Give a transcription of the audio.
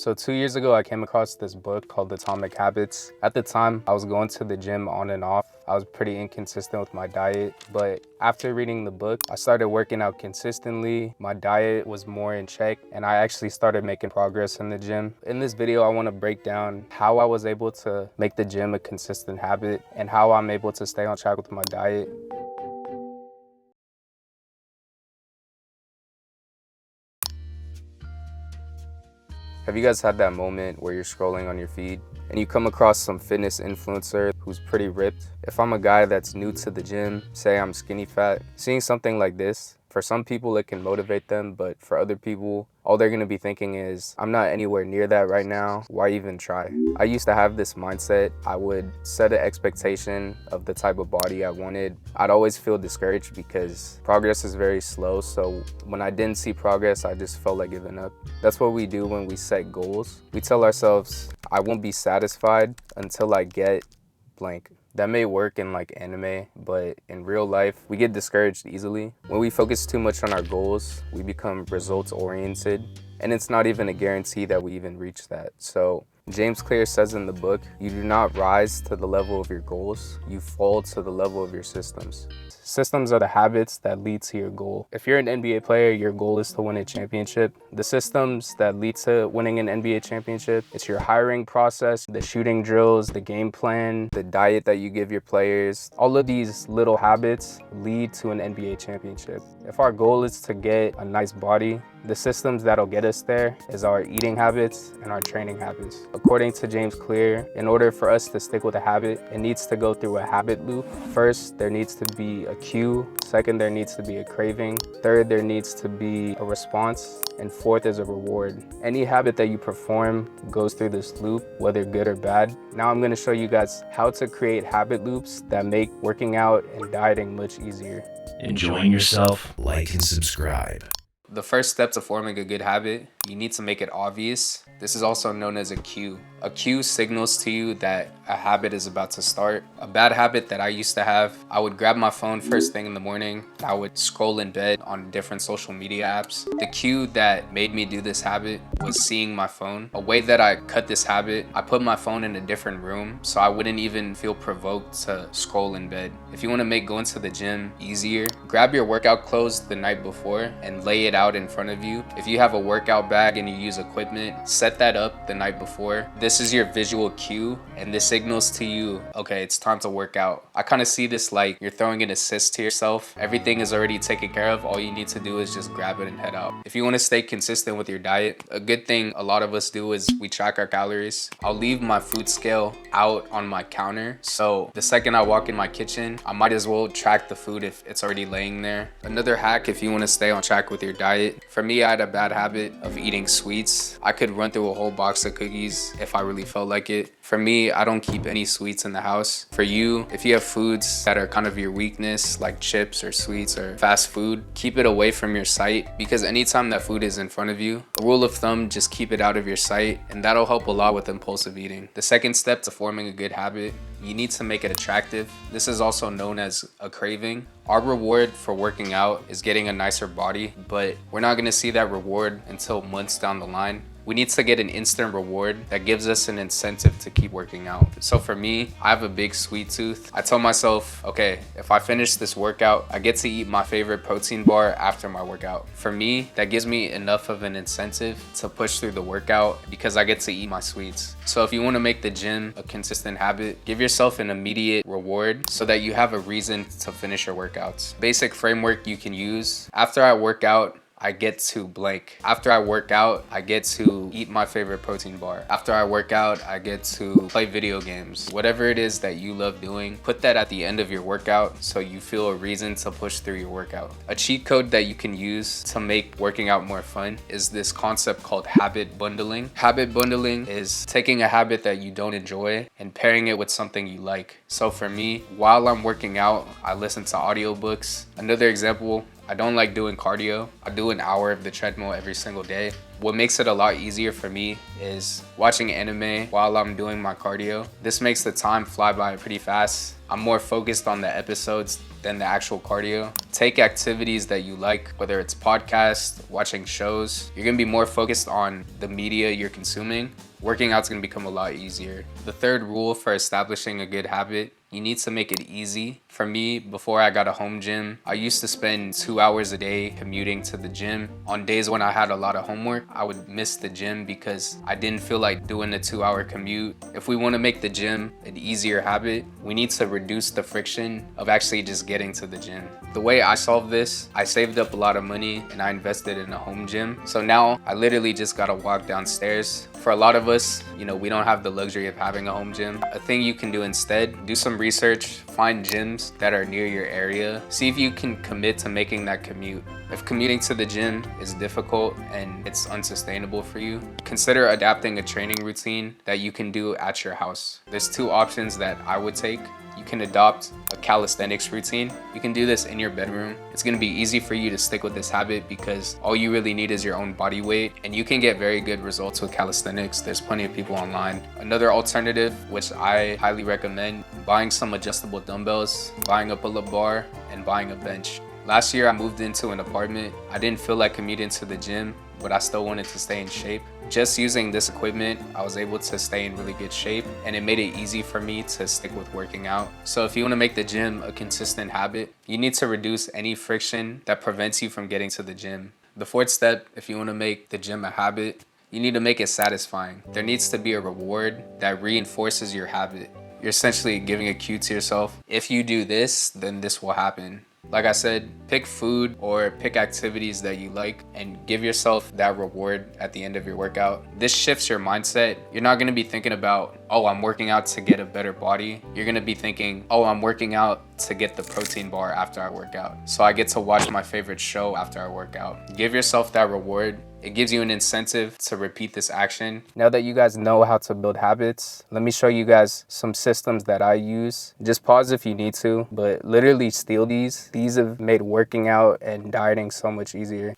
So 2 years ago, I came across this book called Atomic Habits. At the time, I was going to the gym on and off. I was pretty inconsistent with my diet, but after reading the book, I started working out consistently. My diet was more in check, and I actually started making progress in the gym. In this video, I want to break down how I was able to make the gym a consistent habit and how I'm able to stay on track with my diet. Have you guys had that moment where you're scrolling on your feed and you come across some fitness influencer who's pretty ripped? If I'm a guy that's new to the gym, say I'm skinny fat, seeing something like this, for some people it can motivate them, but for other people, all they're gonna be thinking is, I'm not anywhere near that right now, why even try? I used to have this mindset. I would set an expectation of the type of body I wanted. I'd always feel discouraged because progress is very slow, so when I didn't see progress, I just felt like giving up. That's what we do when we set goals. We tell ourselves, I won't be satisfied until I get blank. That may work in like anime, but in real life, we get discouraged easily. When we focus too much on our goals, we become results oriented, and it's not even a guarantee that we even reach that. So James Clear says in the book, you do not rise to the level of your goals, you fall to the level of your systems. Systems are the habits that lead to your goal. If you're an NBA player, your goal is to win a championship. The systems that lead to winning an NBA championship, it's your hiring process, the shooting drills, the game plan, the diet that you give your players. All of these little habits lead to an NBA championship. If our goal is to get a nice body, the systems that'll get us there is our eating habits and our training habits. According to James Clear, in order for us to stick with a habit, it needs to go through a habit loop. First, there needs to be a cue. Second, there needs to be a craving. Third, there needs to be a response. And fourth is a reward. Any habit that you perform goes through this loop, whether good or bad. Now I'm gonna show you guys how to create habit loops that make working out and dieting much easier. Enjoying yourself? Like and subscribe. The first step to forming a good habit, you need to make it obvious. This is also known as a cue. A cue signals to you that a habit is about to start. A bad habit that I used to have, I would grab my phone first thing in the morning. I would scroll in bed on different social media apps. The cue that made me do this habit was seeing my phone. A way that I cut this habit, I put my phone in a different room so I wouldn't even feel provoked to scroll in bed. If you want to make going to the gym easier, grab your workout clothes the night before and lay it out in front of you. If you have a workout bag and you use equipment, set that up the night before. This is your visual cue, and this signals to you, okay, it's time to work out. I kind of see this like you're throwing an assist to yourself. Everything is already taken care of. All you need to do is just grab it and head out. If you want to stay consistent with your diet, a good thing a lot of us do is we track our calories. I'll leave my food scale out on my counter, so the second I walk in my kitchen, I might as well track the food if it's already laying there. Another hack if you want to stay on track with your diet, for me, I had a bad habit of eating sweets. I could run through a whole box of cookies if I really felt like it. For me, I don't keep any sweets in the house. For you, if you have foods that are kind of your weakness, like chips or sweets or fast food, keep it away from your sight, because anytime that food is in front of you, a rule of thumb, just keep it out of your sight, and that'll help a lot with impulsive eating. The second step to forming a good habit, you need to make it attractive. This is also known as a craving. Our reward for working out is getting a nicer body, but we're not gonna see that reward until months down the line. We need to get an instant reward that gives us an incentive to keep working out. So for me, I have a big sweet tooth. I tell myself, okay, if I finish this workout, I get to eat my favorite protein bar after my workout. For me, that gives me enough of an incentive to push through the workout because I get to eat my sweets. So if you want to make the gym a consistent habit, give yourself an immediate reward so that you have a reason to finish your workouts. Basic framework you can use: after I work out, I get to blank. After I work out, I get to eat my favorite protein bar. After I work out, I get to play video games. Whatever it is that you love doing, put that at the end of your workout so you feel a reason to push through your workout. A cheat code that you can use to make working out more fun is this concept called habit bundling. Habit bundling is taking a habit that you don't enjoy and pairing it with something you like. So for me, while I'm working out, I listen to audiobooks. Another example, I don't like doing cardio. I do an hour of the treadmill every single day. What makes it a lot easier for me is watching anime while I'm doing my cardio. This makes the time fly by pretty fast. I'm more focused on the episodes than the actual cardio. Take activities that you like, whether it's podcasts, watching shows. You're gonna be more focused on the media you're consuming. Working out's gonna become a lot easier. The third rule for establishing a good habit, you need to make it easy. For me, before I got a home gym, I used to spend 2 hours a day commuting to the gym. On days when I had a lot of homework, I would miss the gym because I didn't feel like doing a 2-hour commute. If we wanna make the gym an easier habit, we need to reduce the friction of actually just getting to the gym. The way I solved this, I saved up a lot of money and I invested in a home gym. So now I literally just gotta walk downstairs. For a lot of us, we don't have the luxury of having a home gym. A thing you can do instead, do some research, find gyms that are near your area. See if you can commit to making that commute. If commuting to the gym is difficult and it's unsustainable for you, consider adapting a training routine that you can do at your house. There's 2 options that I would take. You can adopt a calisthenics routine. You can do this in your bedroom. It's gonna be easy for you to stick with this habit because all you really need is your own body weight, and you can get very good results with calisthenics. There's plenty of people online. Another alternative, which I highly recommend, buying some adjustable dumbbells, buying a pull-up bar, and buying a bench. Last year, I moved into an apartment. I didn't feel like commuting to the gym, but I still wanted to stay in shape. Just using this equipment, I was able to stay in really good shape, and it made it easy for me to stick with working out. So if you want to make the gym a consistent habit, you need to reduce any friction that prevents you from getting to the gym. The 4th step, if you want to make the gym a habit, you need to make it satisfying. There needs to be a reward that reinforces your habit. You're essentially giving a cue to yourself. If you do this, then this will happen. Like I said, pick food or pick activities that you like and give yourself that reward at the end of your workout. This shifts your mindset. You're not gonna be thinking about, oh, I'm working out to get a better body. You're gonna be thinking, oh, I'm working out to get the protein bar after I work out. So I get to watch my favorite show after I work out. Give yourself that reward. It gives you an incentive to repeat this action. Now that you guys know how to build habits, let me show you guys some systems that I use. Just pause if you need to, but literally steal these. These have made working out and dieting so much easier.